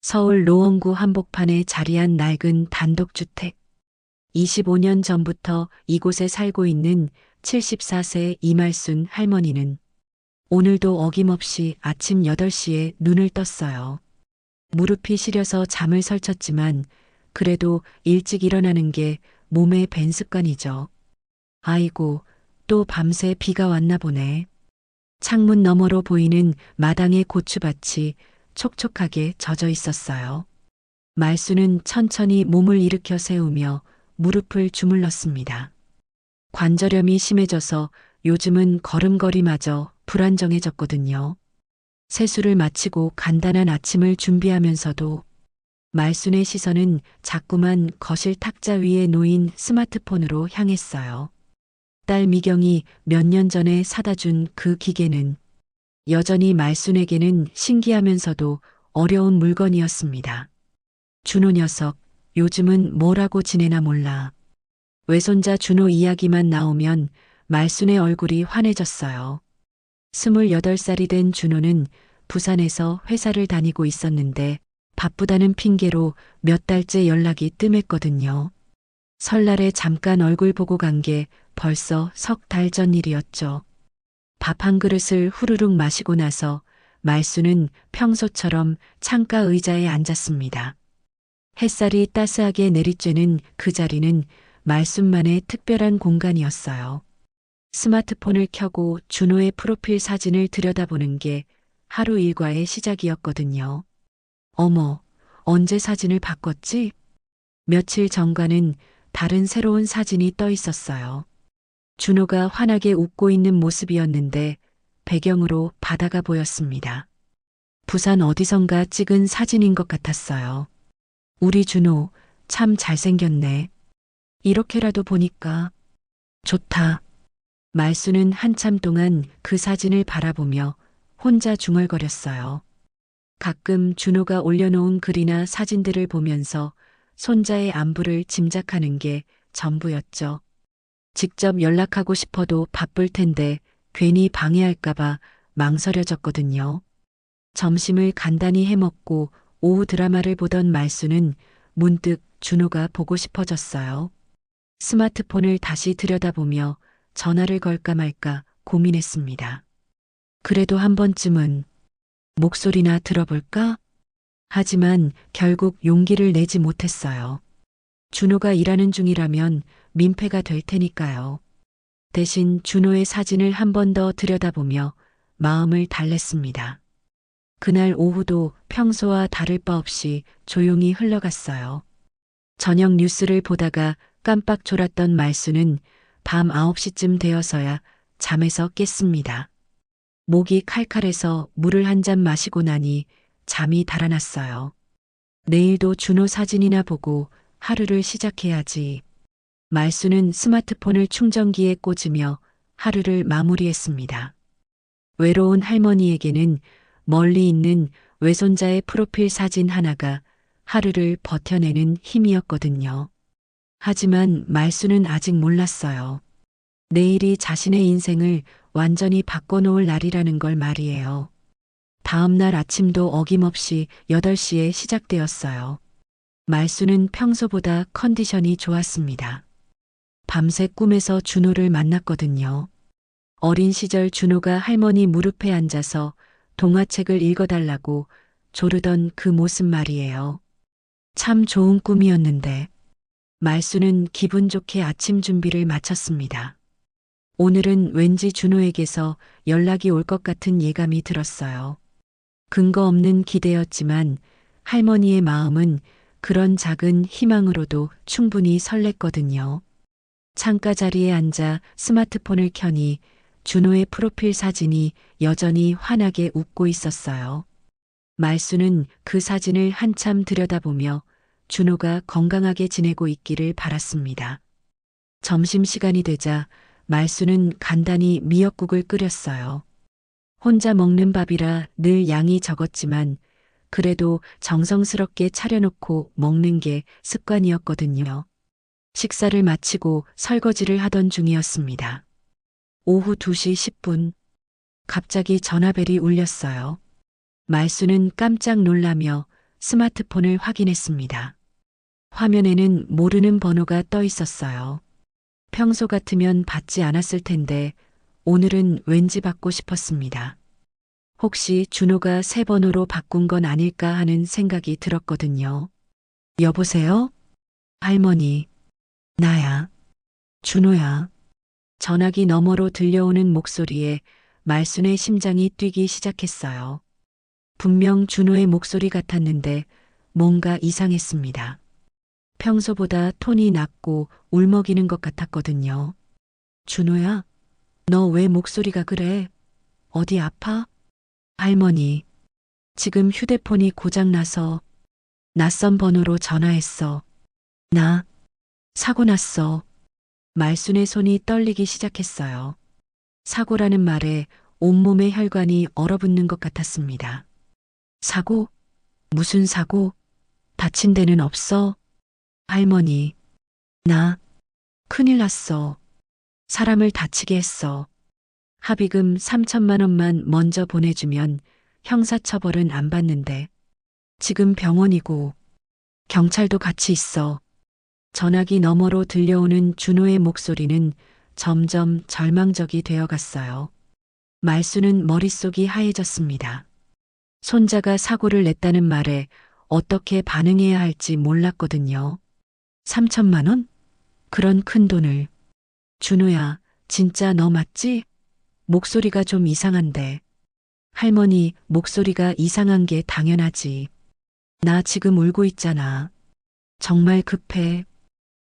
서울 노원구 한복판에 자리한 낡은 단독주택. 25년 전부터 이곳에 살고 있는 74세 이말순 할머니는 오늘도 어김없이 아침 8시에 눈을 떴어요. 무릎이 시려서 잠을 설쳤지만 그래도 일찍 일어나는 게 몸의 밴 습관이죠. 아이고, 또 밤새 비가 왔나 보네. 창문 너머로 보이는 마당의 고추밭이 촉촉하게 젖어 있었어요. 말수는 천천히 몸을 일으켜 세우며 무릎을 주물렀습니다. 관절염이 심해져서 요즘은 걸음걸이마저 불안정해졌거든요. 세수를 마치고 간단한 아침을 준비하면서도 말순의 시선은 자꾸만 거실 탁자 위에 놓인 스마트폰으로 향했어요. 딸 미경이 몇 년 전에 사다 준 그 기계는 여전히 말순에게는 신기하면서도 어려운 물건이었습니다. 준호 녀석, 요즘은 뭐라고 지내나 몰라. 외손자 준호 이야기만 나오면 말순의 얼굴이 환해졌어요. 28살이 된 준호는 부산에서 회사를 다니고 있었는데 바쁘다는 핑계로 몇 달째 연락이 뜸했거든요. 설날에 잠깐 얼굴 보고 간 게 벌써 석 달 전 일이었죠. 밥 한 그릇을 후루룩 마시고 나서 말수는 평소처럼 창가 의자에 앉았습니다. 햇살이 따스하게 내리쬐는 그 자리는 말순만의 특별한 공간이었어요. 스마트폰을 켜고 준호의 프로필 사진을 들여다보는 게 하루 일과의 시작이었거든요. 어머, 언제 사진을 바꿨지? 며칠 전과는 다른 새로운 사진이 떠 있었어요. 준호가 환하게 웃고 있는 모습이었는데 배경으로 바다가 보였습니다. 부산 어디선가 찍은 사진인 것 같았어요. 우리 준호 참 잘생겼네. 이렇게라도 보니까 좋다. 말수는 한참 동안 그 사진을 바라보며 혼자 중얼거렸어요. 가끔 준호가 올려놓은 글이나 사진들을 보면서 손자의 안부를 짐작하는 게 전부였죠. 직접 연락하고 싶어도 바쁠 텐데 괜히 방해할까봐 망설여졌거든요. 점심을 간단히 해먹고 오후 드라마를 보던 말수는 문득 준호가 보고 싶어졌어요. 스마트폰을 다시 들여다보며 전화를 걸까 말까 고민했습니다. 그래도 한 번쯤은 목소리나 들어볼까? 하지만 결국 용기를 내지 못했어요. 준호가 일하는 중이라면 민폐가 될 테니까요. 대신 준호의 사진을 한 번 더 들여다보며 마음을 달랬습니다. 그날 오후도 평소와 다를 바 없이 조용히 흘러갔어요. 저녁 뉴스를 보다가 깜빡 졸았던 말수는 밤 9시쯤 되어서야 잠에서 깼습니다. 목이 칼칼해서 물을 한 잔 마시고 나니 잠이 달아났어요. 내일도 준호 사진이나 보고 하루를 시작해야지. 말수는 스마트폰을 충전기에 꽂으며 하루를 마무리했습니다. 외로운 할머니에게는 멀리 있는 외손자의 프로필 사진 하나가 하루를 버텨내는 힘이었거든요. 하지만 말수는 아직 몰랐어요. 내일이 자신의 인생을 완전히 바꿔놓을 날이라는 걸 말이에요. 다음 날 아침도 어김없이 8시에 시작되었어요. 말수는 평소보다 컨디션이 좋았습니다. 밤새 꿈에서 준호를 만났거든요. 어린 시절 준호가 할머니 무릎에 앉아서 동화책을 읽어달라고 조르던 그 모습 말이에요. 참 좋은 꿈이었는데 말수는 기분 좋게 아침 준비를 마쳤습니다. 오늘은 왠지 준호에게서 연락이 올 것 같은 예감이 들었어요. 근거 없는 기대였지만 할머니의 마음은 그런 작은 희망으로도 충분히 설렜거든요. 창가 자리에 앉아 스마트폰을 켜니 준호의 프로필 사진이 여전히 환하게 웃고 있었어요. 말수는 그 사진을 한참 들여다보며 준호가 건강하게 지내고 있기를 바랐습니다. 점심시간이 되자 말수는 간단히 미역국을 끓였어요. 혼자 먹는 밥이라 늘 양이 적었지만 그래도 정성스럽게 차려놓고 먹는 게 습관이었거든요. 식사를 마치고 설거지를 하던 중이었습니다. 오후 2시 10분, 갑자기 전화벨이 울렸어요. 말수는 깜짝 놀라며 스마트폰을 확인했습니다. 화면에는 모르는 번호가 떠 있었어요. 평소 같으면 받지 않았을 텐데 오늘은 왠지 받고 싶었습니다. 혹시 준호가 새 번호로 바꾼 건 아닐까 하는 생각이 들었거든요. 여보세요? 할머니, 나야. 준호야. 전화기 너머로 들려오는 목소리에 말순의 심장이 뛰기 시작했어요. 분명 준호의 목소리 같았는데 뭔가 이상했습니다. 평소보다 톤이 낮고 울먹이는 것 같았거든요. 준호야, 너 왜 목소리가 그래? 어디 아파? 할머니, 지금 휴대폰이 고장나서 낯선 번호로 전화했어. 나 사고 났어. 말순의 손이 떨리기 시작했어요. 사고라는 말에 온몸의 혈관이 얼어붙는 것 같았습니다. 사고? 무슨 사고? 다친 데는 없어? 할머니, 나 큰일 났어. 사람을 다치게 했어. 합의금 3천만 원만 먼저 보내주면 형사처벌은 안 받는데 지금 병원이고 경찰도 같이 있어. 전화기 너머로 들려오는 준호의 목소리는 점점 절망적이 되어갔어요. 말수는 머릿속이 하얘졌습니다. 손자가 사고를 냈다는 말에 어떻게 반응해야 할지 몰랐거든요. 3천만 원? 그런 큰 돈을. 준호야, 진짜 너 맞지? 목소리가 좀 이상한데. 할머니, 목소리가 이상한 게 당연하지. 나 지금 울고 있잖아. 정말 급해.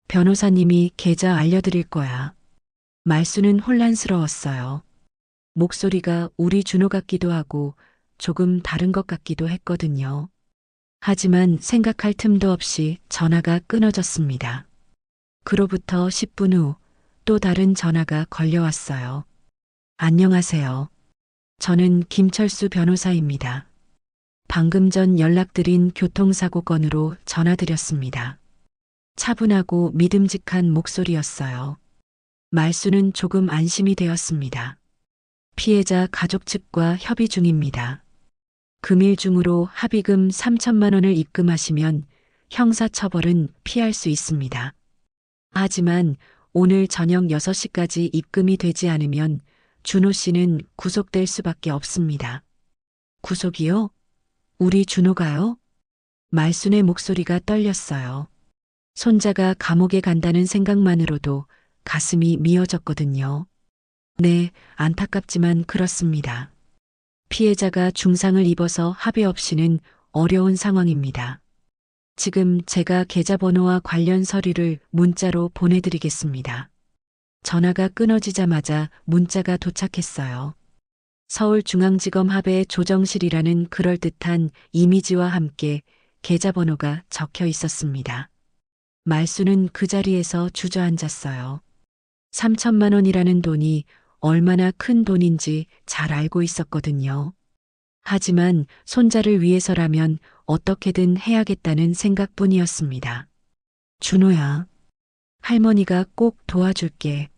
변호사님이 계좌 알려드릴 거야. 말수는 혼란스러웠어요. 목소리가 우리 준호 같기도 하고 조금 다른 것 같기도 했거든요. 하지만 생각할 틈도 없이 전화가 끊어졌습니다. 그로부터 10분 후 또 다른 전화가 걸려왔어요. 안녕하세요. 저는 김철수 변호사입니다. 방금 전 연락드린 교통사고 건으로 전화드렸습니다. 차분하고 믿음직한 목소리였어요. 말수는 조금 안심이 되었습니다. 피해자 가족 측과 협의 중입니다. 금일 중으로 합의금 3천만 원을 입금하시면 형사처벌은 피할 수 있습니다. 하지만 오늘 저녁 6시까지 입금이 되지 않으면 준호 씨는 구속될 수밖에 없습니다. 구속이요? 우리 준호가요? 말순의 목소리가 떨렸어요. 손자가 감옥에 간다는 생각만으로도 가슴이 미어졌거든요. 네, 안타깝지만 그렇습니다. 피해자가 중상을 입어서 합의 없이는 어려운 상황입니다. 지금 제가 계좌번호와 관련 서류를 문자로 보내드리겠습니다. 전화가 끊어지자마자 문자가 도착했어요. 서울중앙지검 합의 조정실이라는 그럴듯한 이미지와 함께 계좌번호가 적혀 있었습니다. 말수는 그 자리에서 주저앉았어요. 3천만 원이라는 돈이 얼마나 큰 돈인지 잘 알고 있었거든요. 하지만 손자를 위해서라면 어떻게든 해야겠다는 생각뿐이었습니다. 준호야, 할머니가 꼭 도와줄게.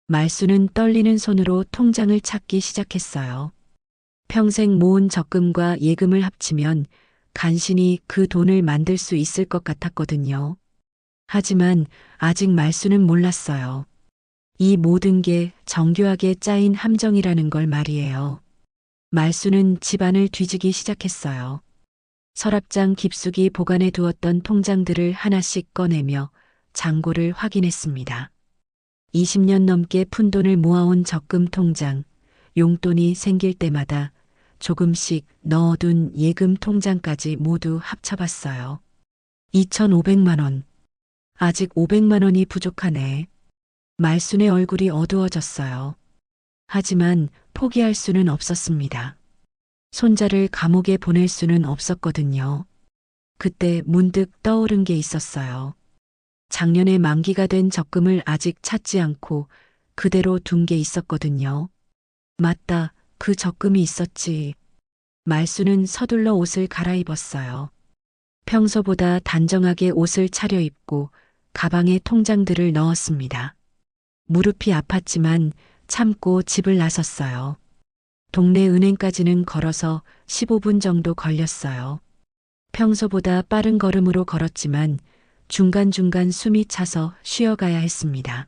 말수는 떨리는 손으로 통장을 찾기 시작했어요. 평생 모은 적금과 예금을 합치면 간신히 그 돈을 만들 수 있을 것 같았거든요. 하지만 아직 말수는 몰랐어요. 이 모든 게 정교하게 짜인 함정이라는 걸 말이에요. 말수는 집안을 뒤지기 시작했어요. 서랍장 깊숙이 보관해 두었던 통장들을 하나씩 꺼내며 잔고를 확인했습니다. 20년 넘게 푼돈을 모아온 적금 통장, 용돈이 생길 때마다 조금씩 넣어둔 예금 통장까지 모두 합쳐봤어요. 2,500만 원. 아직 500만 원이 부족하네. 말순의 얼굴이 어두워졌어요. 하지만 포기할 수는 없었습니다. 손자를 감옥에 보낼 수는 없었거든요. 그때 문득 떠오른 게 있었어요. 작년에 만기가 된 적금을 아직 찾지 않고 그대로 둔 게 있었거든요. 맞다, 그 적금이 있었지. 말수는 서둘러 옷을 갈아입었어요. 평소보다 단정하게 옷을 차려입고 가방에 통장들을 넣었습니다. 무릎이 아팠지만 참고 집을 나섰어요. 동네 은행까지는 걸어서 15분 정도 걸렸어요. 평소보다 빠른 걸음으로 걸었지만 중간중간 숨이 차서 쉬어가야 했습니다.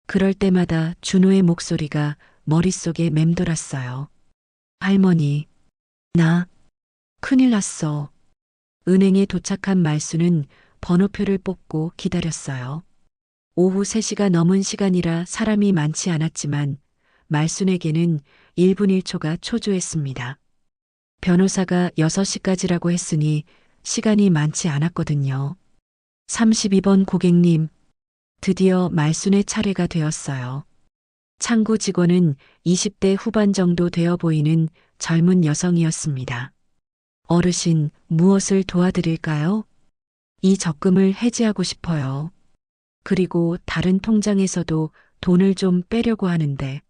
그럴 때마다 준호의 목소리가 머릿속에 맴돌았어요. 할머니, 나 큰일 났어. 은행에 도착한 말수는 번호표를 뽑고 기다렸어요. 오후 3시가 넘은 시간이라 사람이 많지 않았지만 말순에게는 1분 1초가 초조했습니다. 변호사가 6시까지라고 했으니 시간이 많지 않았거든요. 32번 고객님, 드디어 말순의 차례가 되었어요. 창구 직원은 20대 후반 정도 되어 보이는 젊은 여성이었습니다. 어르신, 무엇을 도와드릴까요? 이 적금을 해지하고 싶어요. 그리고 다른 통장에서도 돈을 좀 빼려고 하는데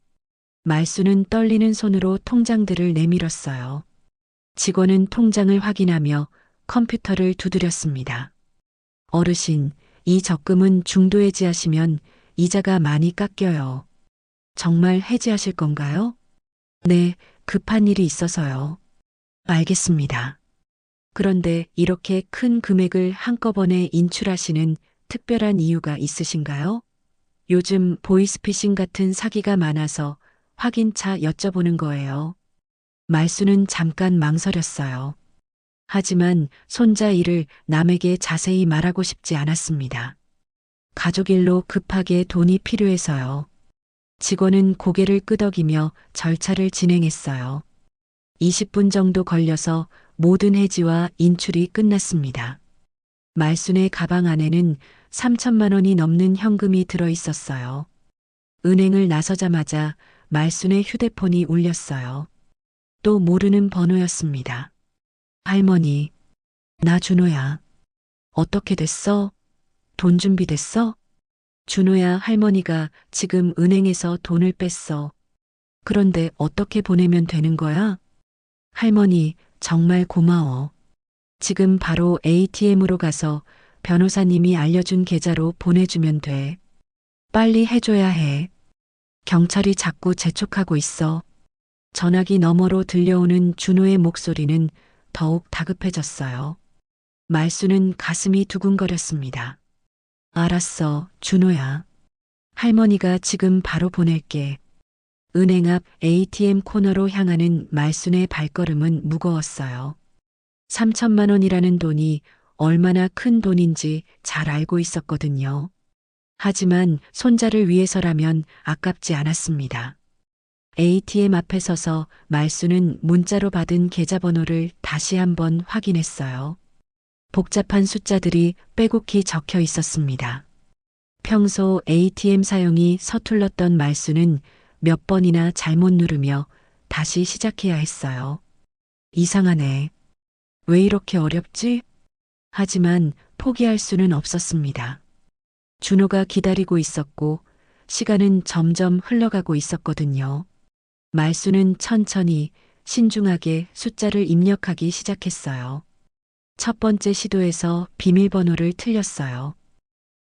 말수는 떨리는 손으로 통장들을 내밀었어요. 직원은 통장을 확인하며 컴퓨터를 두드렸습니다. 어르신, 이 적금은 중도 해지하시면 이자가 많이 깎여요. 정말 해지하실 건가요? 네, 급한 일이 있어서요. 알겠습니다. 그런데 이렇게 큰 금액을 한꺼번에 인출하시는 특별한 이유가 있으신가요? 요즘 보이스피싱 같은 사기가 많아서 확인차 여쭤보는 거예요. 말수는 잠깐 망설였어요. 하지만 손자 일을 남에게 자세히 말하고 싶지 않았습니다. 가족 일로 급하게 돈이 필요해서요. 직원은 고개를 끄덕이며 절차를 진행했어요. 20분 정도 걸려서 모든 해지와 인출이 끝났습니다. 말순의 가방 안에는 3천만 원이 넘는 현금이 들어 있었어요. 은행을 나서자마자 말순의 휴대폰이 울렸어요. 또 모르는 번호였습니다. 할머니, 나 준호야. 어떻게 됐어? 돈 준비됐어? 준호야, 할머니가 지금 은행에서 돈을 뺐어. 그런데 어떻게 보내면 되는 거야? 할머니, 정말 고마워. 지금 바로 ATM으로 가서 변호사님이 알려준 계좌로 보내주면 돼. 빨리 해줘야 해. 경찰이 자꾸 재촉하고 있어. 전화기 너머로 들려오는 준호의 목소리는 더욱 다급해졌어요. 말수는 가슴이 두근거렸습니다. 알았어, 준호야. 할머니가 지금 바로 보낼게. 은행 앞 ATM 코너로 향하는 말순의 발걸음은 무거웠어요. 3천만 원이라는 돈이 얼마나 큰 돈인지 잘 알고 있었거든요. 하지만 손자를 위해서라면 아깝지 않았습니다. ATM 앞에 서서 말수는 문자로 받은 계좌번호를 다시 한번 확인했어요. 복잡한 숫자들이 빼곡히 적혀 있었습니다. 평소 ATM 사용이 서툴렀던 말수는 몇 번이나 잘못 누르며 다시 시작해야 했어요. 이상하네. 왜 이렇게 어렵지? 하지만 포기할 수는 없었습니다. 준호가 기다리고 있었고 시간은 점점 흘러가고 있었거든요. 말수는 천천히 신중하게 숫자를 입력하기 시작했어요. 첫 번째 시도에서 비밀번호를 틀렸어요.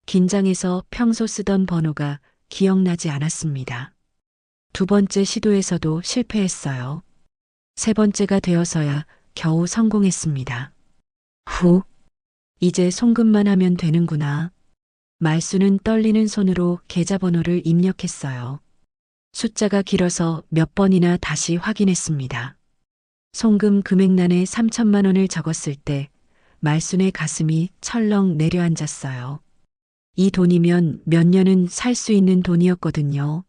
긴장해서 평소 쓰던 번호가 기억나지 않았습니다. 두 번째 시도에서도 실패했어요. 세 번째가 되어서야 겨우 성공했습니다. 후, 이제 송금만 하면 되는구나. 말수는 떨리는 손으로 계좌번호를 입력했어요. 숫자가 길어서 몇 번이나 다시 확인했습니다. 송금 금액란에 3천만 원을 적었을 때 말순의 가슴이 철렁 내려앉았어요. 이 돈이면 몇 년은 살 수 있는 돈이었거든요.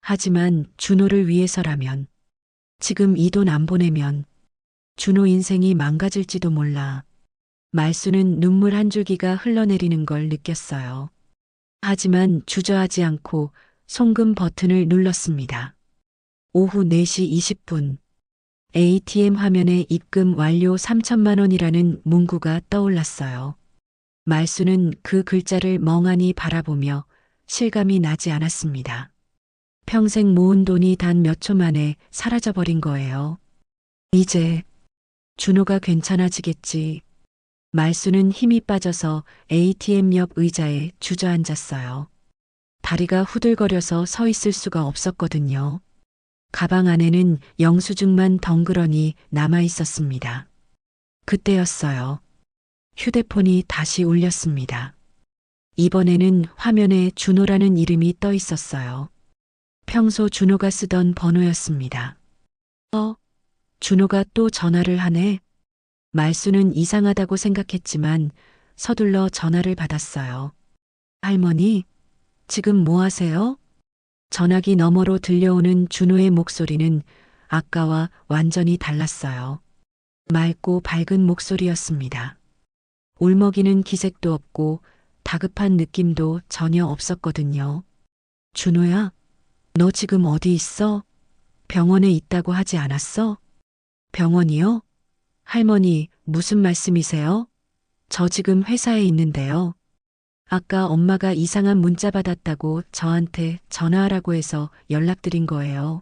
하지만 준호를 위해서라면, 지금 이 돈 안 보내면 준호 인생이 망가질지도 몰라. 말수는 눈물 한 줄기가 흘러내리는 걸 느꼈어요. 하지만 주저하지 않고 송금 버튼을 눌렀습니다. 오후 4시 20분. ATM 화면에 입금 완료 3천만 원이라는 문구가 떠올랐어요. 말수는 그 글자를 멍하니 바라보며 실감이 나지 않았습니다. 평생 모은 돈이 단 몇 초 만에 사라져버린 거예요. 이제 준호가 괜찮아지겠지. 말수는 힘이 빠져서 ATM 옆 의자에 주저앉았어요. 다리가 후들거려서 서 있을 수가 없었거든요. 가방 안에는 영수증만 덩그러니 남아 있었습니다. 그때였어요. 휴대폰이 다시 울렸습니다. 이번에는 화면에 준호라는 이름이 떠 있었어요. 평소 준호가 쓰던 번호였습니다. 준호가 또 전화를 하네. 말수는 이상하다고 생각했지만 서둘러 전화를 받았어요. 할머니, 지금 뭐 하세요? 전화기 너머로 들려오는 준호의 목소리는 아까와 완전히 달랐어요. 맑고 밝은 목소리였습니다. 울먹이는 기색도 없고 다급한 느낌도 전혀 없었거든요. 준호야, 너 지금 어디 있어? 병원에 있다고 하지 않았어? 병원이요? 할머니, 무슨 말씀이세요? 저 지금 회사에 있는데요. 아까 엄마가 이상한 문자 받았다고 저한테 전화하라고 해서 연락드린 거예요.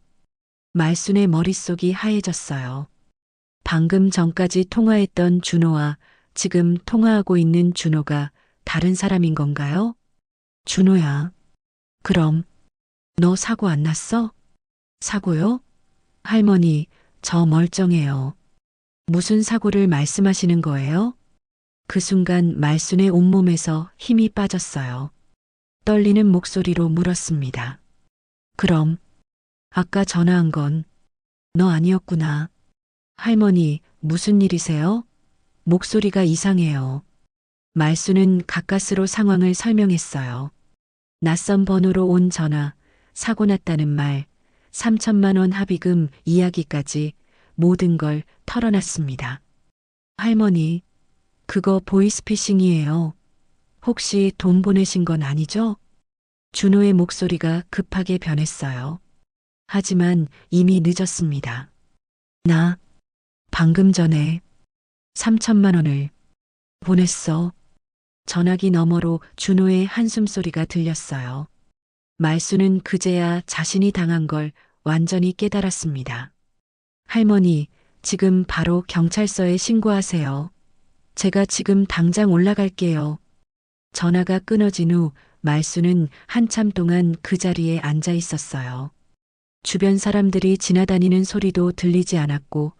말순의 머릿속이 하얘졌어요. 방금 전까지 통화했던 준호와 지금 통화하고 있는 준호가 다른 사람인 건가요? 준호야. 그럼 너 사고 안 났어? 사고요? 할머니, 저 멀쩡해요. 무슨 사고를 말씀하시는 거예요? 그 순간 말순의 온몸에서 힘이 빠졌어요. 떨리는 목소리로 물었습니다. 그럼 아까 전화한 건 너 아니었구나. 할머니, 무슨 일이세요? 목소리가 이상해요. 말수는 가까스로 상황을 설명했어요. 낯선 번호로 온 전화, 사고 났다는 말, 3천만 원 합의금 이야기까지 모든 걸 털어놨습니다. 할머니, 그거 보이스피싱이에요. 혹시 돈 보내신 건 아니죠? 준호의 목소리가 급하게 변했어요. 하지만 이미 늦었습니다. 나 방금 전에 3천만 원을 보냈어. 전화기 너머로 준호의 한숨 소리가 들렸어요. 말수는 그제야 자신이 당한 걸 완전히 깨달았습니다. 할머니, 지금 바로 경찰서에 신고하세요. 제가 지금 당장 올라갈게요. 전화가 끊어진 후 말수는 한참 동안 그 자리에 앉아 있었어요. 주변 사람들이 지나다니는 소리도 들리지 않았고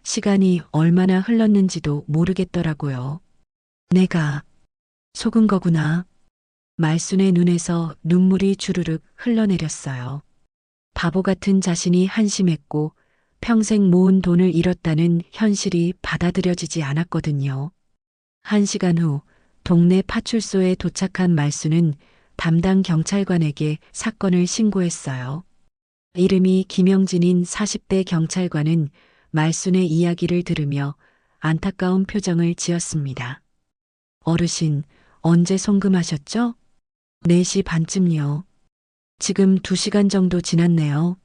시간이 얼마나 흘렀는지도 모르겠더라고요. 내가 속은 거구나. 말순의 눈에서 눈물이 주르륵 흘러내렸어요. 바보 같은 자신이 한심했고 평생 모은 돈을 잃었다는 현실이 받아들여지지 않았거든요. 1시간 후 동네 파출소에 도착한 말수는 담당 경찰관에게 사건을 신고했어요. 이름이 김영진인 40대 경찰관은 말순의 이야기를 들으며 안타까운 표정을 지었습니다. 어르신, 언제 송금하셨죠? 4시 반쯤요. 지금 2시간 정도 지났네요.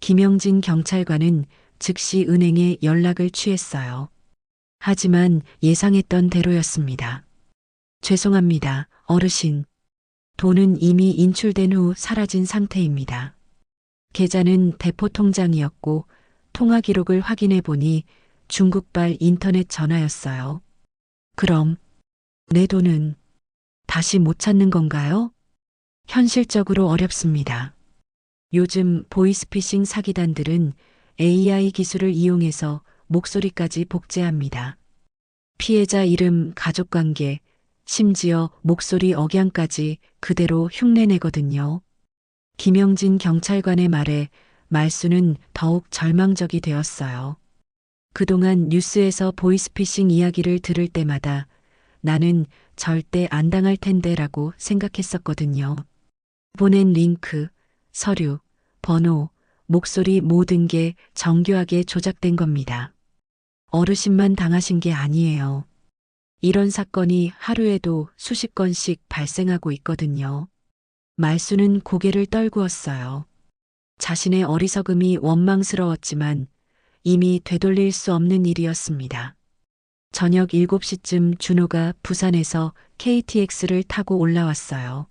김영진 경찰관은 즉시 은행에 연락을 취했어요. 하지만 예상했던 대로였습니다. 죄송합니다, 어르신. 돈은 이미 인출된 후 사라진 상태입니다. 계좌는 대포 통장이었고 통화 기록을 확인해 보니 중국발 인터넷 전화였어요. 그럼 내 돈은 다시 못 찾는 건가요? 현실적으로 어렵습니다. 요즘 보이스피싱 사기단들은 AI 기술을 이용해서 목소리까지 복제합니다. 피해자 이름, 가족관계, 심지어 목소리 억양까지 그대로 흉내내거든요. 김영진 경찰관의 말에 말수는 더욱 절망적이 되었어요. 그동안 뉴스에서 보이스피싱 이야기를 들을 때마다 나는 절대 안 당할 텐데라고 생각했었거든요. 보낸 링크, 서류, 번호, 목소리 모든 게 정교하게 조작된 겁니다. 어르신만 당하신 게 아니에요. 이런 사건이 하루에도 수십 건씩 발생하고 있거든요. 말수는 고개를 떨구었어요. 자신의 어리석음이 원망스러웠지만 이미 되돌릴 수 없는 일이었습니다. 저녁 7시쯤 준호가 부산에서 KTX를 타고 올라왔어요.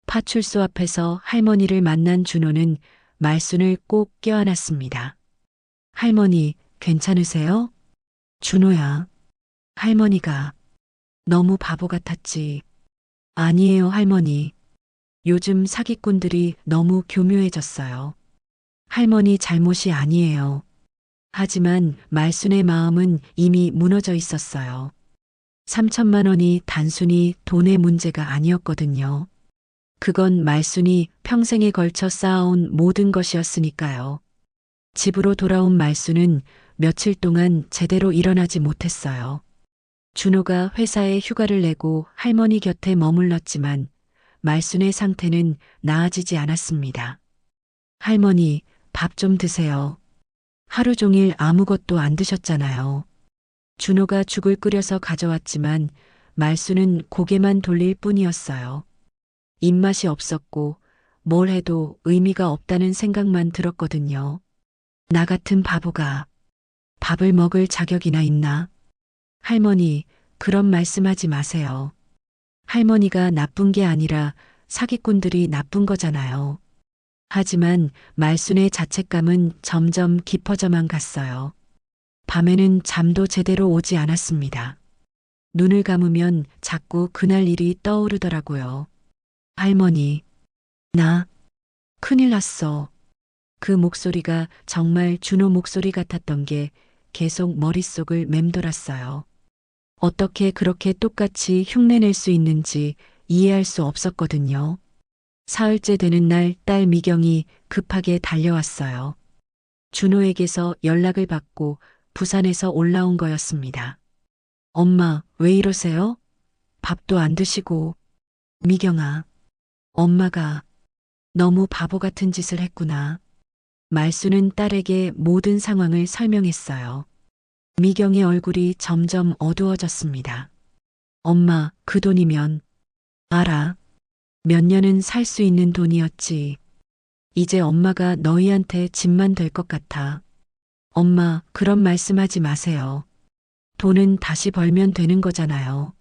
파출소 앞에서 할머니를 만난 준호는 말순을 꼭 껴안았습니다. 할머니, 괜찮으세요? 준호야. 할머니가 너무 바보 같았지. 아니에요, 할머니. 요즘 사기꾼들이 너무 교묘해졌어요. 할머니 잘못이 아니에요. 하지만 말순의 마음은 이미 무너져 있었어요. 3천만 원이 단순히 돈의 문제가 아니었거든요. 그건 말순이 평생에 걸쳐 쌓아온 모든 것이었으니까요. 집으로 돌아온 말순은 며칠 동안 제대로 일어나지 못했어요. 준호가 회사에 휴가를 내고 할머니 곁에 머물렀지만 말순의 상태는 나아지지 않았습니다. 할머니, 밥 좀 드세요. 하루 종일 아무것도 안 드셨잖아요. 준호가 죽을 끓여서 가져왔지만 말순은 고개만 돌릴 뿐이었어요. 입맛이 없었고 뭘 해도 의미가 없다는 생각만 들었거든요. 나 같은 바보가 밥을 먹을 자격이나 있나? 할머니, 그런 말씀하지 마세요. 할머니가 나쁜 게 아니라 사기꾼들이 나쁜 거잖아요. 하지만 말순의 자책감은 점점 깊어져만 갔어요. 밤에는 잠도 제대로 오지 않았습니다. 눈을 감으면 자꾸 그날 일이 떠오르더라고요. 할머니, 나 큰일 났어. 그 목소리가 정말 준호 목소리 같았던 게 계속 머릿속을 맴돌았어요. 어떻게 그렇게 똑같이 흉내낼 수 있는지 이해할 수 없었거든요. 사흘째 되는 날 딸 미경이 급하게 달려왔어요. 준호에게서 연락을 받고 부산에서 올라온 거였습니다. 엄마, 왜 이러세요? 밥도 안 드시고. 미경아, 엄마가 너무 바보 같은 짓을 했구나. 말수는 딸에게 모든 상황을 설명했어요. 미경의 얼굴이 점점 어두워졌습니다. 엄마, 그 돈이면 알아. 몇 년은 살 수 있는 돈이었지. 이제 엄마가 너희한테 집만 될 것 같아. 엄마, 그런 말씀하지 마세요. 돈은 다시 벌면 되는 거잖아요.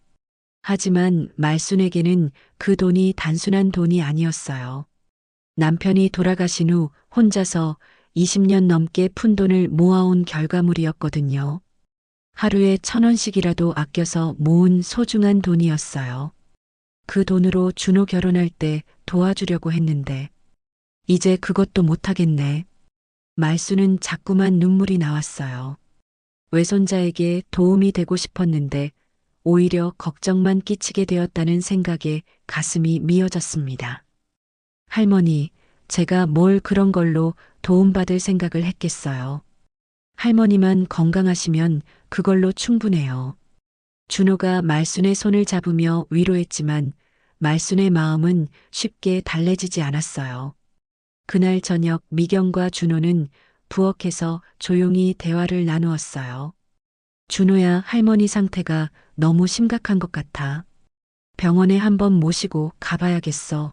하지만 말순에게는 그 돈이 단순한 돈이 아니었어요. 남편이 돌아가신 후 혼자서 20년 넘게 푼 돈을 모아온 결과물이었거든요. 하루에 1,000원씩이라도 아껴서 모은 소중한 돈이었어요. 그 돈으로 준호 결혼할 때 도와주려고 했는데 이제 그것도 못하겠네. 말수는 자꾸만 눈물이 나왔어요. 외손자에게 도움이 되고 싶었는데 오히려 걱정만 끼치게 되었다는 생각에 가슴이 미어졌습니다. 할머니, 제가 뭘 그런 걸로 도움받을 생각을 했겠어요. 할머니만 건강하시면 그걸로 충분해요. 준호가 말순의 손을 잡으며 위로했지만 말순의 마음은 쉽게 달래지지 않았어요. 그날 저녁 미경과 준호는 부엌에서 조용히 대화를 나누었어요. 준호야, 할머니 상태가 너무 심각한 것 같아. 병원에 한번 모시고 가봐야겠어.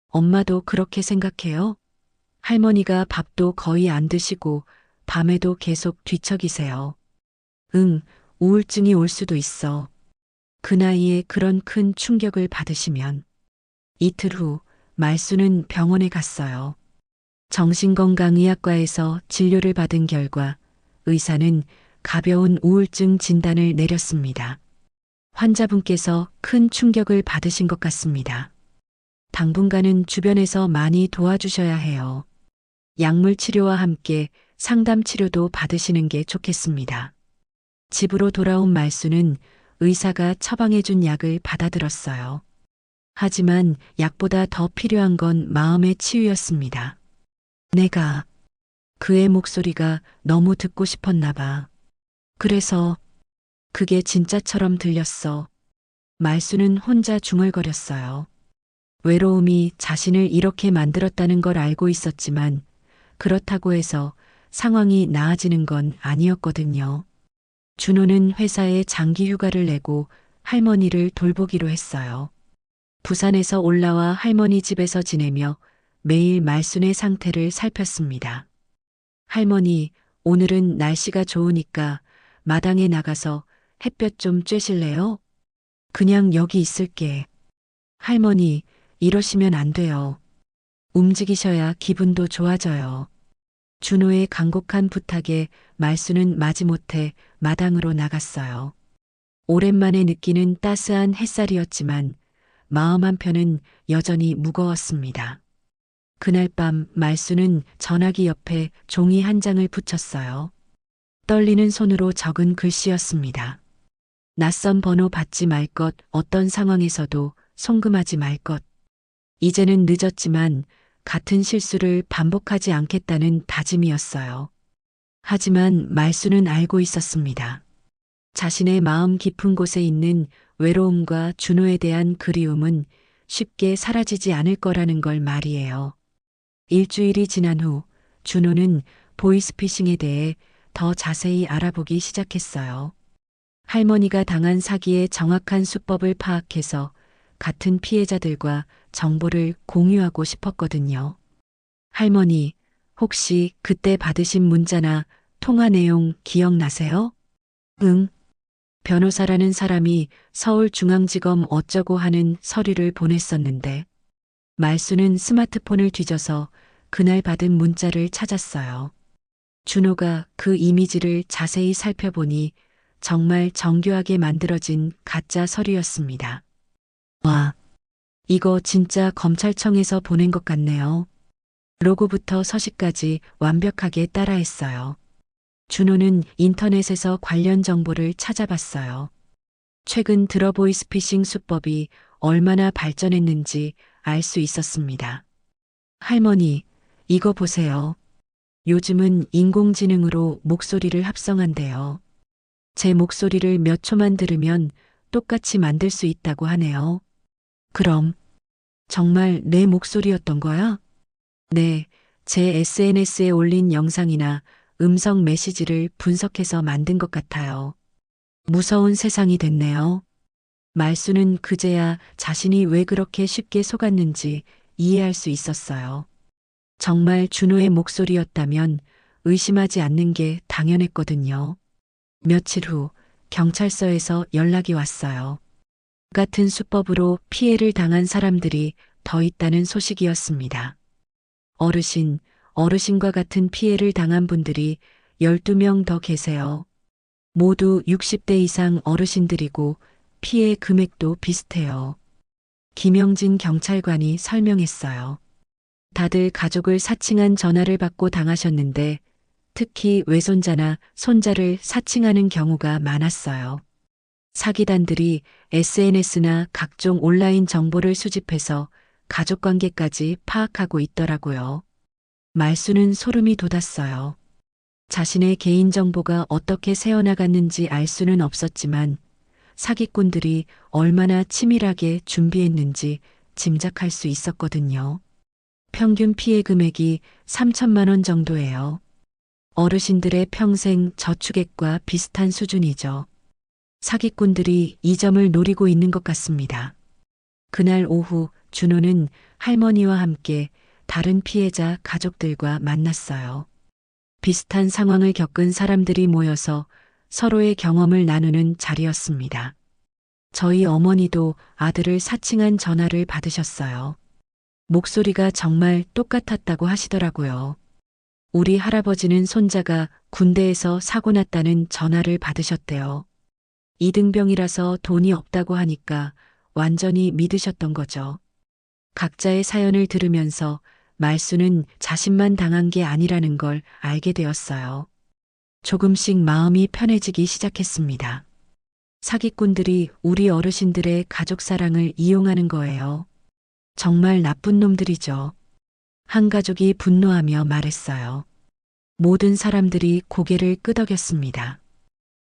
엄마도 그렇게 생각해요? 할머니가 밥도 거의 안 드시고 밤에도 계속 뒤척이세요. 응, 우울증이 올 수도 있어. 그 나이에 그런 큰 충격을 받으시면. 이틀 후 말수는 병원에 갔어요. 정신건강의학과에서 진료를 받은 결과 의사는 가벼운 우울증 진단을 내렸습니다. 환자분께서 큰 충격을 받으신 것 같습니다. 당분간은 주변에서 많이 도와주셔야 해요. 약물 치료와 함께 상담 치료도 받으시는 게 좋겠습니다. 집으로 돌아온 말수는 의사가 처방해준 약을 받아들었어요. 하지만 약보다 더 필요한 건 마음의 치유였습니다. 내가 그의 목소리가 너무 듣고 싶었나 봐. 그래서 그게 진짜처럼 들렸어. 말수는 혼자 중얼거렸어요. 외로움이 자신을 이렇게 만들었다는 걸 알고 있었지만 그렇다고 해서 상황이 나아지는 건 아니었거든요. 준호는 회사에 장기 휴가를 내고 할머니를 돌보기로 했어요. 부산에서 올라와 할머니 집에서 지내며 매일 말순의 상태를 살폈습니다. 할머니, 오늘은 날씨가 좋으니까 마당에 나가서 햇볕 좀 쬐실래요? 그냥 여기 있을게. 할머니, 이러시면 안 돼요. 움직이셔야 기분도 좋아져요. 준호의 간곡한 부탁에 말수는 마지못해 마당으로 나갔어요. 오랜만에 느끼는 따스한 햇살이었지만 마음 한편은 여전히 무거웠습니다. 그날 밤 말수는 전화기 옆에 종이 한 장을 붙였어요. 떨리는 손으로 적은 글씨였습니다. 낯선 번호 받지 말 것, 어떤 상황에서도 송금하지 말 것. 이제는 늦었지만 같은 실수를 반복하지 않겠다는 다짐이었어요. 하지만 말수는 알고 있었습니다. 자신의 마음 깊은 곳에 있는 외로움과 준호에 대한 그리움은 쉽게 사라지지 않을 거라는 걸 말이에요. 일주일이 지난 후 준호는 보이스피싱에 대해 더 자세히 알아보기 시작했어요. 할머니가 당한 사기의 정확한 수법을 파악해서 같은 피해자들과 정보를 공유하고 싶었거든요. 할머니, 혹시 그때 받으신 문자나 통화 내용 기억나세요? 응. 변호사라는 사람이 서울중앙지검 어쩌고 하는 서류를 보냈었는데 말수는 스마트폰을 뒤져서 그날 받은 문자를 찾았어요. 준호가 그 이미지를 자세히 살펴보니 정말 정교하게 만들어진 가짜 서류였습니다. 와, 이거 진짜 검찰청에서 보낸 것 같네요. 로고부터 서식까지 완벽하게 따라했어요. 준호는 인터넷에서 관련 정보를 찾아봤어요. 최근 들어 보이스피싱 수법이 얼마나 발전했는지 알 수 있었습니다. 할머니, 이거 보세요. 요즘은 인공지능으로 목소리를 합성한대요. 제 목소리를 몇 초만 들으면 똑같이 만들 수 있다고 하네요. 그럼 정말 내 목소리였던 거야? 네, 제 SNS에 올린 영상이나 음성 메시지를 분석해서 만든 것 같아요. 무서운 세상이 됐네요. 말수는 그제야 자신이 왜 그렇게 쉽게 속았는지 이해할 수 있었어요. 정말 준호의 목소리였다면 의심하지 않는 게 당연했거든요. 며칠 후 경찰서에서 연락이 왔어요. 같은 수법으로 피해를 당한 사람들이 더 있다는 소식이었습니다. 어르신, 어르신과 같은 피해를 당한 분들이 12명 더 계세요. 모두 60대 이상 어르신들이고 피해 금액도 비슷해요. 김영진 경찰관이 설명했어요. 다들 가족을 사칭한 전화를 받고 당하셨는데 특히 외손자나 손자를 사칭하는 경우가 많았어요. 사기단들이 SNS나 각종 온라인 정보를 수집해서 가족 관계까지 파악하고 있더라고요. 말수는 소름이 돋았어요. 자신의 개인정보가 어떻게 새어나갔는지 알 수는 없었지만 사기꾼들이 얼마나 치밀하게 준비했는지 짐작할 수 있었거든요. 평균 피해 금액이 3천만 원 정도예요. 어르신들의 평생 저축액과 비슷한 수준이죠. 사기꾼들이 이 점을 노리고 있는 것 같습니다. 그날 오후 준호는 할머니와 함께 다른 피해자 가족들과 만났어요. 비슷한 상황을 겪은 사람들이 모여서 서로의 경험을 나누는 자리였습니다. 저희 어머니도 아들을 사칭한 전화를 받으셨어요. 목소리가 정말 똑같았다고 하시더라고요. 우리 할아버지는 손자가 군대에서 사고 났다는 전화를 받으셨대요. 이등병이라서 돈이 없다고 하니까 완전히 믿으셨던 거죠. 각자의 사연을 들으면서 말수는 자신만 당한 게 아니라는 걸 알게 되었어요. 조금씩 마음이 편해지기 시작했습니다. 사기꾼들이 우리 어르신들의 가족 사랑을 이용하는 거예요. 정말 나쁜 놈들이죠. 한 가족이 분노하며 말했어요. 모든 사람들이 고개를 끄덕였습니다.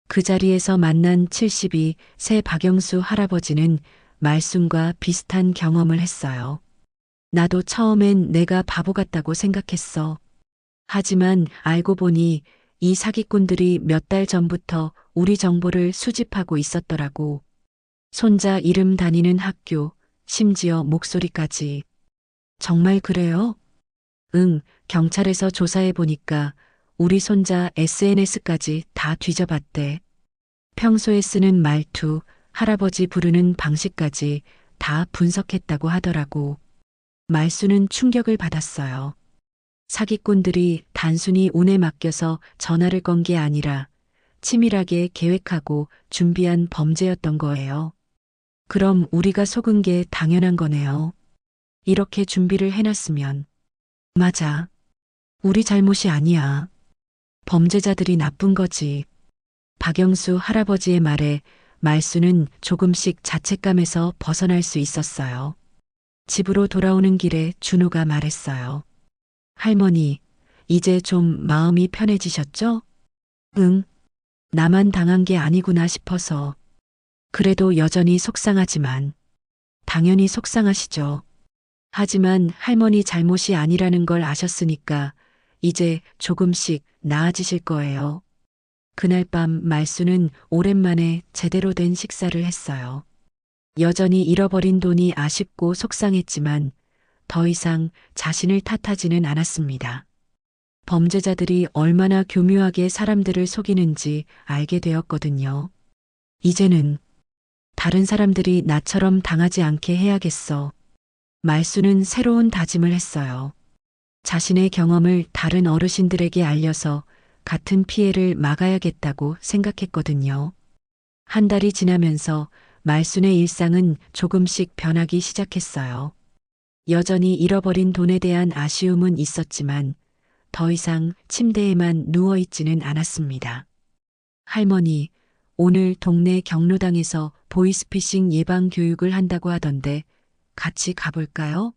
그 자리에서 만난 72세 박영수 할아버지는 말순과 비슷한 경험을 했어요. 나도 처음엔 내가 바보 같다고 생각했어. 하지만 알고 보니 이 사기꾼들이 몇 달 전부터 우리 정보를 수집하고 있었더라고. 손자 이름 다니는 학교, 심지어 목소리까지. 정말 그래요? 응, 경찰에서 조사해 보니까 우리 손자 SNS까지 다 뒤져봤대. 평소에 쓰는 말투, 할아버지 부르는 방식까지 다 분석했다고 하더라고. 말수는 충격을 받았어요. 사기꾼들이 단순히 운에 맡겨서 전화를 건 게 아니라 치밀하게 계획하고 준비한 범죄였던 거예요. 그럼 우리가 속은 게 당연한 거네요. 이렇게 준비를 해놨으면. 맞아. 우리 잘못이 아니야. 범죄자들이 나쁜 거지. 박영수 할아버지의 말에 말수는 조금씩 자책감에서 벗어날 수 있었어요. 집으로 돌아오는 길에 준호가 말했어요. 할머니, 이제 좀 마음이 편해지셨죠? 응, 나만 당한 게 아니구나 싶어서. 그래도 여전히 속상하지만. 당연히 속상하시죠. 하지만 할머니 잘못이 아니라는 걸 아셨으니까 이제 조금씩 나아지실 거예요. 그날 밤 말수는 오랜만에 제대로 된 식사를 했어요. 여전히 잃어버린 돈이 아쉽고 속상했지만 더 이상 자신을 탓하지는 않았습니다. 범죄자들이 얼마나 교묘하게 사람들을 속이는지 알게 되었거든요. 이제는 다른 사람들이 나처럼 당하지 않게 해야겠어. 말수는 새로운 다짐을 했어요. 자신의 경험을 다른 어르신들에게 알려서 같은 피해를 막아야겠다고 생각했거든요. 한 달이 지나면서 말순의 일상은 조금씩 변하기 시작했어요. 여전히 잃어버린 돈에 대한 아쉬움은 있었지만 더 이상 침대에만 누워있지는 않았습니다. 할머니, 오늘 동네 경로당에서 보이스피싱 예방 교육을 한다고 하던데 같이 가볼까요?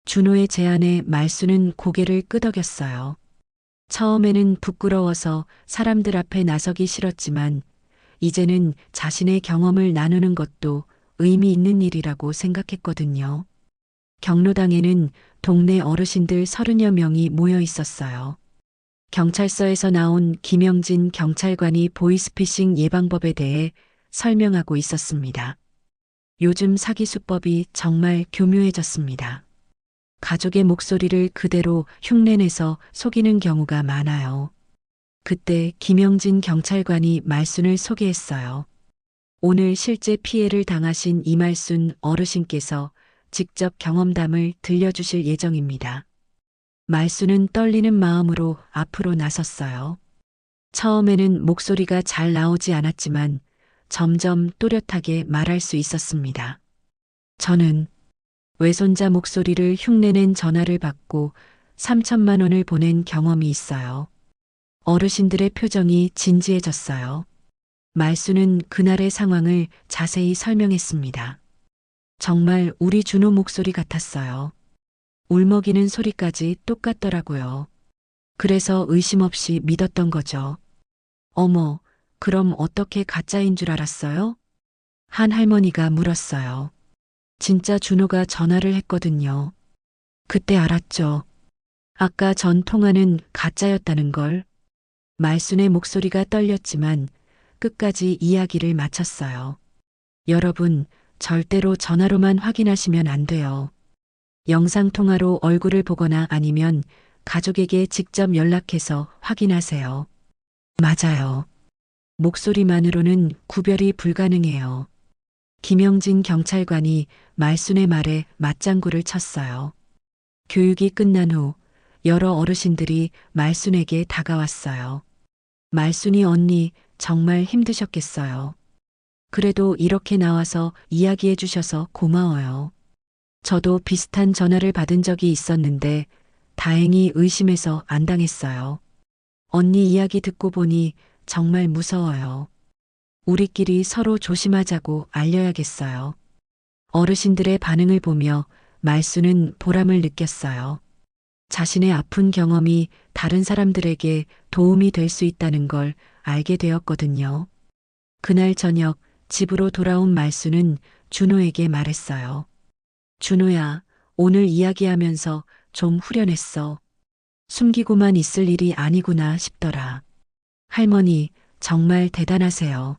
준호의 제안에 말수는 고개를 끄덕였어요. 처음에는 부끄러워서 사람들 앞에 나서기 싫었지만 이제는 자신의 경험을 나누는 것도 의미 있는 일이라고 생각했거든요. 경로당에는 동네 어르신들 30여 명이 모여 있었어요. 경찰서에서 나온 김영진 경찰관이 보이스피싱 예방법에 대해 설명하고 있었습니다. 요즘 사기 수법이 정말 교묘해졌습니다. 가족의 목소리를 그대로 흉내내서 속이는 경우가 많아요. 그때 김영진 경찰관이 말순을 소개했어요. 오늘 실제 피해를 당하신 이말순 어르신께서 직접 경험담을 들려주실 예정입니다. 말순은 떨리는 마음으로 앞으로 나섰어요. 처음에는 목소리가 잘 나오지 않았지만 점점 또렷하게 말할 수 있었습니다. 저는 외손자 목소리를 흉내낸 전화를 받고 3천만 원을 보낸 경험이 있어요. 어르신들의 표정이 진지해졌어요. 말수는 그날의 상황을 자세히 설명했습니다. 정말 우리 준호 목소리 같았어요. 울먹이는 소리까지 똑같더라고요. 그래서 의심 없이 믿었던 거죠. 어머, 그럼 어떻게 가짜인 줄 알았어요? 한 할머니가 물었어요. 진짜 준호가 전화를 했거든요. 그때 알았죠. 아까 전 통화는 가짜였다는 걸. 말순의 목소리가 떨렸지만 끝까지 이야기를 마쳤어요. 여러분, 절대로 전화로만 확인하시면 안 돼요. 영상통화로 얼굴을 보거나 아니면 가족에게 직접 연락해서 확인하세요. 맞아요. 목소리만으로는 구별이 불가능해요. 김영진 경찰관이 말순의 말에 맞장구를 쳤어요. 교육이 끝난 후 여러 어르신들이 말순에게 다가왔어요. 말순이 언니 정말 힘드셨겠어요. 그래도 이렇게 나와서 이야기해 주셔서 고마워요. 저도 비슷한 전화를 받은 적이 있었는데 다행히 의심해서 안 당했어요. 언니 이야기 듣고 보니 정말 무서워요. 우리끼리 서로 조심하자고 알려야겠어요. 어르신들의 반응을 보며 말수는 보람을 느꼈어요. 자신의 아픈 경험이 다른 사람들에게 도움이 될 수 있다는 걸 알게 되었거든요. 그날 저녁 집으로 돌아온 말수는 준호에게 말했어요. 준호야, 오늘 이야기하면서 좀 후련했어. 숨기고만 있을 일이 아니구나 싶더라. 할머니, 정말 대단하세요.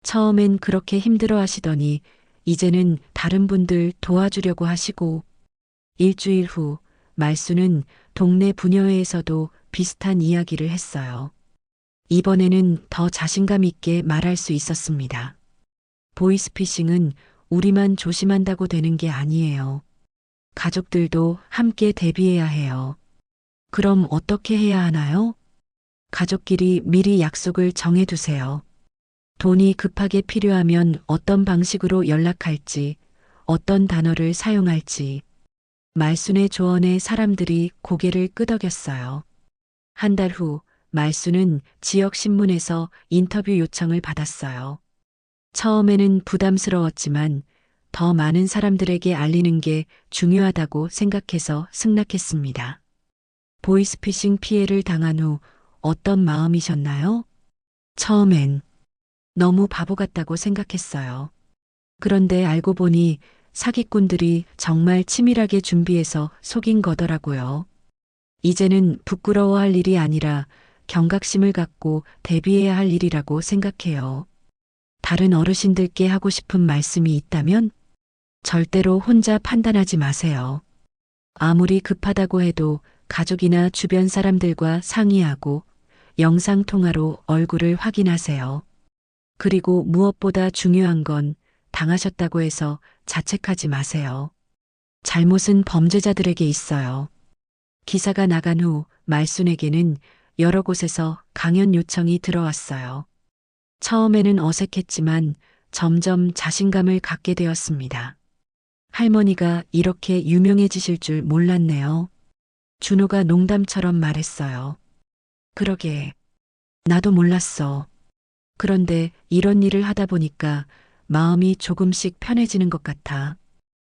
처음엔 그렇게 힘들어 하시더니 이제는 다른 분들 도와주려고 하시고. 일주일 후 말수는 동네 부녀회에서도 비슷한 이야기를 했어요. 이번에는 더 자신감 있게 말할 수 있었습니다. 보이스피싱은 우리만 조심한다고 되는 게 아니에요. 가족들도 함께 대비해야 해요. 그럼 어떻게 해야 하나요? 가족끼리 미리 약속을 정해두세요. 돈이 급하게 필요하면 어떤 방식으로 연락할지, 어떤 단어를 사용할지. 말순의 조언에 사람들이 고개를 끄덕였어요. 한 달 후 말순은 지역 신문에서 인터뷰 요청을 받았어요. 처음에는 부담스러웠지만 더 많은 사람들에게 알리는 게 중요하다고 생각해서 승낙했습니다. 보이스피싱 피해를 당한 후 어떤 마음이셨나요? 처음엔 너무 바보 같다고 생각했어요. 그런데 알고 보니 사기꾼들이 정말 치밀하게 준비해서 속인 거더라고요. 이제는 부끄러워할 일이 아니라 경각심을 갖고 대비해야 할 일이라고 생각해요. 다른 어르신들께 하고 싶은 말씀이 있다면 절대로 혼자 판단하지 마세요. 아무리 급하다고 해도 가족이나 주변 사람들과 상의하고 영상통화로 얼굴을 확인하세요. 그리고 무엇보다 중요한 건 당하셨다고 해서 자책하지 마세요. 잘못은 범죄자들에게 있어요. 기사가 나간 후 말순에게는 여러 곳에서 강연 요청이 들어왔어요. 처음에는 어색했지만 점점 자신감을 갖게 되었습니다. 할머니가 이렇게 유명해지실 줄 몰랐네요. 준호가 농담처럼 말했어요. 그러게. 나도 몰랐어. 그런데 이런 일을 하다 보니까 마음이 조금씩 편해지는 것 같아.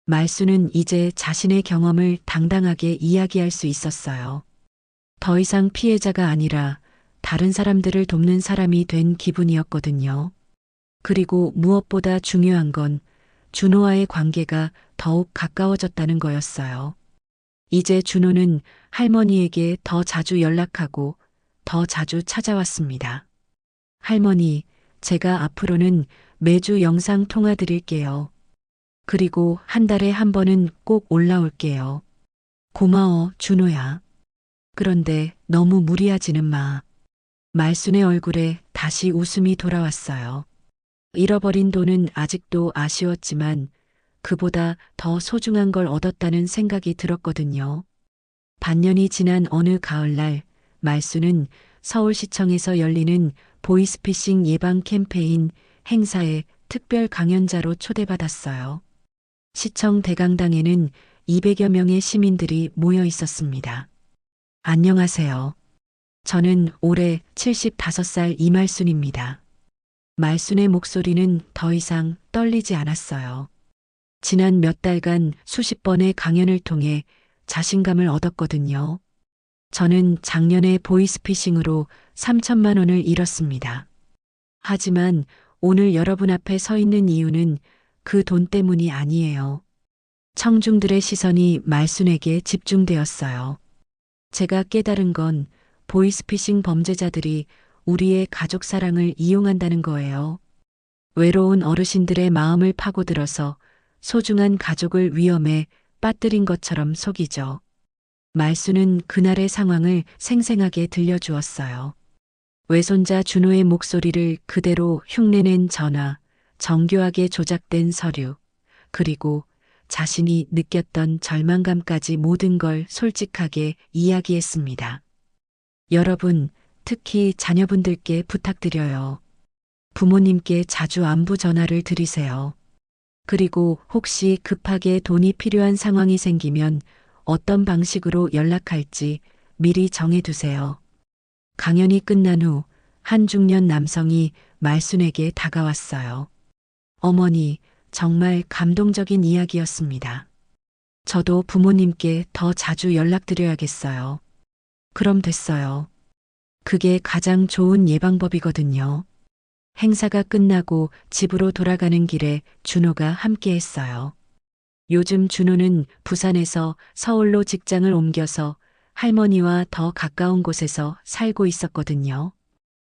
말수는 이제 자신의 경험을 당당하게 이야기할 수 있었어요. 더 이상 피해자가 아니라 다른 사람들을 돕는 사람이 된 기분이었거든요. 그리고 무엇보다 중요한 건 준호와의 관계가 더욱 가까워졌다는 거였어요. 이제 준호는 할머니에게 더 자주 연락하고 더 자주 찾아왔습니다. 할머니, 제가 앞으로는 매주 영상 통화 드릴게요. 그리고 한 달에 한 번은 꼭 올라올게요. 고마워, 준호야. 그런데 너무 무리하지는 마. 말순의 얼굴에 다시 웃음이 돌아왔어요. 잃어버린 돈은 아직도 아쉬웠지만 그보다 더 소중한 걸 얻었다는 생각이 들었거든요. 반년이 지난 어느 가을날 말순은 서울시청에서 열리는 보이스피싱 예방 캠페인 행사에 특별 강연자로 초대받았어요. 시청 대강당에는 200여 명의 시민들이 모여 있었습니다. 안녕하세요. 저는 올해 75살 이말순입니다. 말순의 목소리는 더 이상 떨리지 않았어요. 지난 몇 달간 수십 번의 강연을 통해 자신감을 얻었거든요. 저는 작년에 보이스피싱으로 3천만 원을 잃었습니다. 하지만 오늘 여러분 앞에 서 있는 이유는 그 돈 때문이 아니에요. 청중들의 시선이 말순에게 집중되었어요. 제가 깨달은 건 보이스피싱 범죄자들이 우리의 가족 사랑을 이용한다는 거예요. 외로운 어르신들의 마음을 파고들어서 소중한 가족을 위험에 빠뜨린 것처럼 속이죠. 말순은 그날의 상황을 생생하게 들려주었어요. 외손자 준호의 목소리를 그대로 흉내낸 전화, 정교하게 조작된 서류, 그리고 자신이 느꼈던 절망감까지 모든 걸 솔직하게 이야기했습니다. 여러분, 특히 자녀분들께 부탁드려요. 부모님께 자주 안부 전화를 드리세요. 그리고 혹시 급하게 돈이 필요한 상황이 생기면 어떤 방식으로 연락할지 미리 정해두세요. 강연이 끝난 후 한 중년 남성이 말순에게 다가왔어요. 어머니, 정말 감동적인 이야기였습니다. 저도 부모님께 더 자주 연락드려야겠어요. 그럼 됐어요. 그게 가장 좋은 예방법이거든요. 행사가 끝나고 집으로 돌아가는 길에 준호가 함께했어요. 요즘 준호는 부산에서 서울로 직장을 옮겨서 할머니와 더 가까운 곳에서 살고 있었거든요.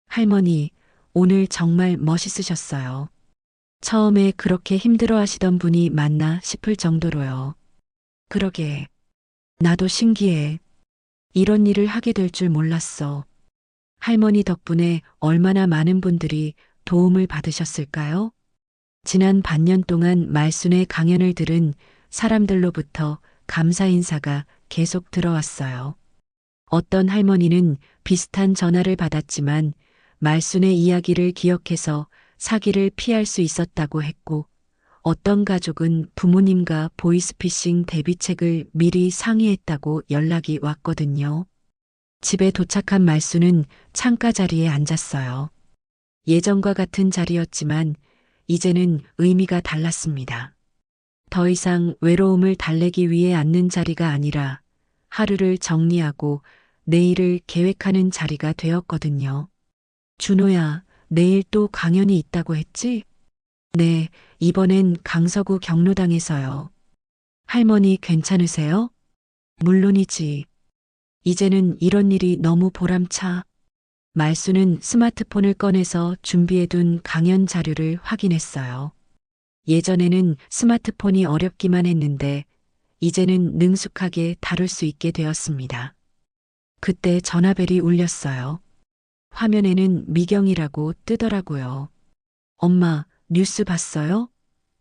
할머니, 오늘 정말 멋있으셨어요. 처음에 그렇게 힘들어 하시던 분이 맞나 싶을 정도로요. 그러게. 나도 신기해. 이런 일을 하게 될 줄 몰랐어. 할머니 덕분에 얼마나 많은 분들이 도움을 받으셨을까요? 지난 반년 동안 말순의 강연을 들은 사람들로부터 감사 인사가 계속 들어왔어요. 어떤 할머니는 비슷한 전화를 받았지만 말순의 이야기를 기억해서 사기를 피할 수 있었다고 했고, 어떤 가족은 부모님과 보이스피싱 대비책을 미리 상의했다고 연락이 왔거든요. 집에 도착한 말순은 창가 자리에 앉았어요. 예전과 같은 자리였지만 이제는 의미가 달랐습니다. 더 이상 외로움을 달래기 위해 앉는 자리가 아니라 하루를 정리하고 내일을 계획하는 자리가 되었거든요. 준호야, 내일 또 강연이 있다고 했지? 네, 이번엔 강서구 경로당에서요. 할머니 괜찮으세요? 물론이지. 이제는 이런 일이 너무 보람차. 말수는 스마트폰을 꺼내서 준비해둔 강연 자료를 확인했어요. 예전에는 스마트폰이 어렵기만 했는데 이제는 능숙하게 다룰 수 있게 되었습니다. 그때 전화벨이 울렸어요. 화면에는 미경이라고 뜨더라고요. 엄마, 뉴스 봤어요?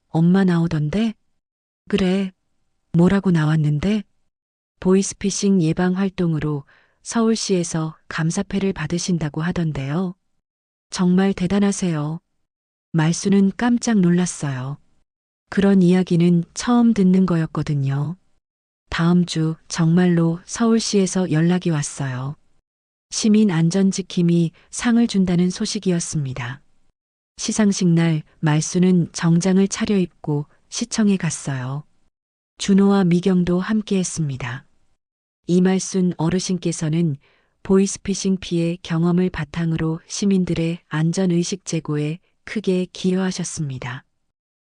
엄마 나오던데? 그래. 뭐라고 나왔는데? 보이스피싱 예방 활동으로 서울시에서 감사패를 받으신다고 하던데요. 정말 대단하세요. 말수는 깜짝 놀랐어요. 그런 이야기는 처음 듣는 거였거든요. 다음 주 정말로 서울시에서 연락이 왔어요. 시민 안전지킴이 상을 준다는 소식이었습니다. 시상식 날 말수는 정장을 차려입고 시청에 갔어요. 준호와 미경도 함께 했습니다. 이말순 어르신께서는 보이스피싱 피해 경험을 바탕으로 시민들의 안전의식 제고에 크게 기여하셨습니다.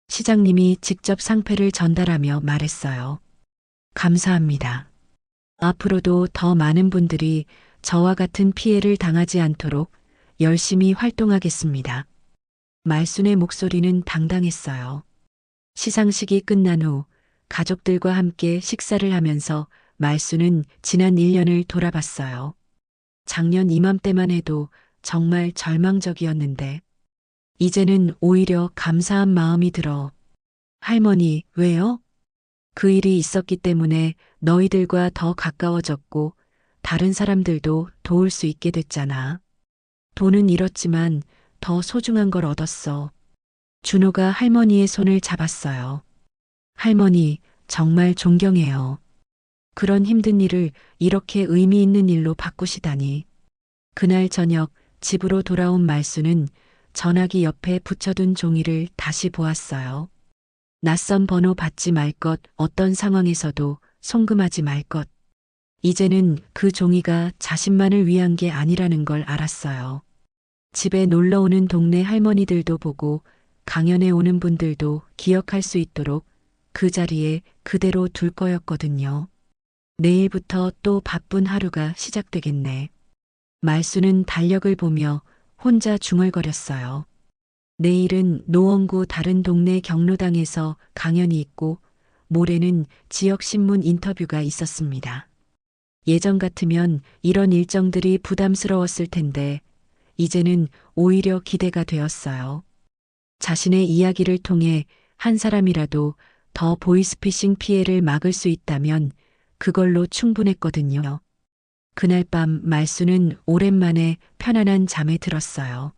시장님이 직접 상패를 전달하며 말했어요. 감사합니다. 앞으로도 더 많은 분들이 저와 같은 피해를 당하지 않도록 열심히 활동하겠습니다. 말순의 목소리는 당당했어요. 시상식이 끝난 후 가족들과 함께 식사를 하면서 말수는 지난 1년을 돌아봤어요. 작년 이맘때만 해도 정말 절망적이었는데 이제는 오히려 감사한 마음이 들어. 할머니, 왜요? 그 일이 있었기 때문에 너희들과 더 가까워졌고 다른 사람들도 도울 수 있게 됐잖아. 돈은 잃었지만 더 소중한 걸 얻었어. 준호가 할머니의 손을 잡았어요. 할머니, 정말 존경해요. 그런 힘든 일을 이렇게 의미 있는 일로 바꾸시다니. 그날 저녁 집으로 돌아온 말수는 전화기 옆에 붙여둔 종이를 다시 보았어요. 낯선 번호 받지 말 것, 어떤 상황에서도 송금하지 말 것. 이제는 그 종이가 자신만을 위한 게 아니라는 걸 알았어요. 집에 놀러 오는 동네 할머니들도 보고 강연에 오는 분들도 기억할 수 있도록 그 자리에 그대로 둘 거였거든요. 내일부터 또 바쁜 하루가 시작되겠네. 말수는 달력을 보며 혼자 중얼거렸어요. 내일은 노원구 다른 동네 경로당에서 강연이 있고 모레는 지역신문 인터뷰가 있었습니다. 예전 같으면 이런 일정들이 부담스러웠을 텐데 이제는 오히려 기대가 되었어요. 자신의 이야기를 통해 한 사람이라도 더 보이스피싱 피해를 막을 수 있다면 그걸로 충분했거든요. 그날 밤 말수는 오랜만에 편안한 잠에 들었어요.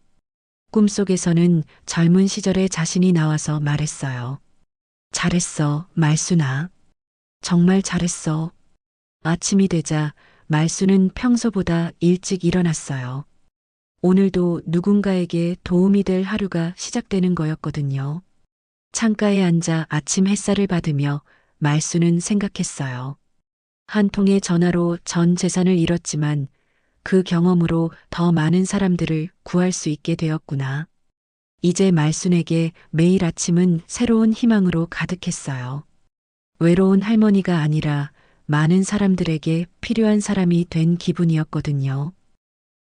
꿈속에서는 젊은 시절의 자신이 나와서 말했어요. 잘했어, 말수나. 정말 잘했어. 아침이 되자 말수는 평소보다 일찍 일어났어요. 오늘도 누군가에게 도움이 될 하루가 시작되는 거였거든요. 창가에 앉아 아침 햇살을 받으며 말수는 생각했어요. 한 통의 전화로 전 재산을 잃었지만 그 경험으로 더 많은 사람들을 구할 수 있게 되었구나. 이제 말순에게 매일 아침은 새로운 희망으로 가득했어요. 외로운 할머니가 아니라 많은 사람들에게 필요한 사람이 된 기분이었거든요.